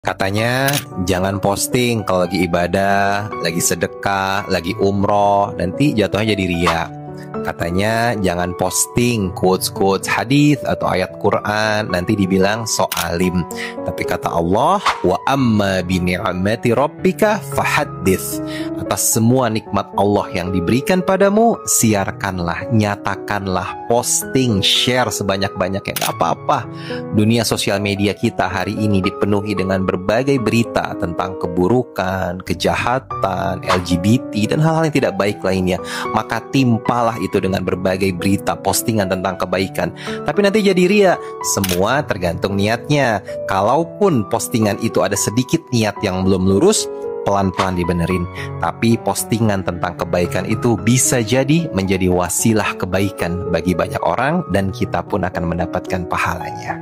Katanya jangan posting kalau lagi ibadah, lagi sedekah, lagi umroh, nanti jatuhnya jadi riya. Katanya jangan posting quotes-quotes hadis atau ayat Quran, nanti dibilang so alim. Tapi kata Allah, wa amma bi ni'mati rabbika fahaddits. Atas semua nikmat Allah yang diberikan padamu, siarkanlah, nyatakanlah, posting, share sebanyak-banyaknya. Gak apa-apa. Dunia sosial media kita hari ini dipenuhi dengan berbagai berita tentang keburukan, kejahatan, LGBT, dan hal-hal yang tidak baik lainnya. Maka timpalah itu dengan berbagai berita, postingan tentang kebaikan. Tapi nanti jadi riya. Semua tergantung niatnya. Kalaupun postingan itu ada sedikit niat yang belum lurus, pelan-pelan dibenerin. Tapi postingan tentang kebaikan itu bisa jadi menjadi wasilah kebaikan bagi banyak orang, dan kita pun akan mendapatkan pahalanya.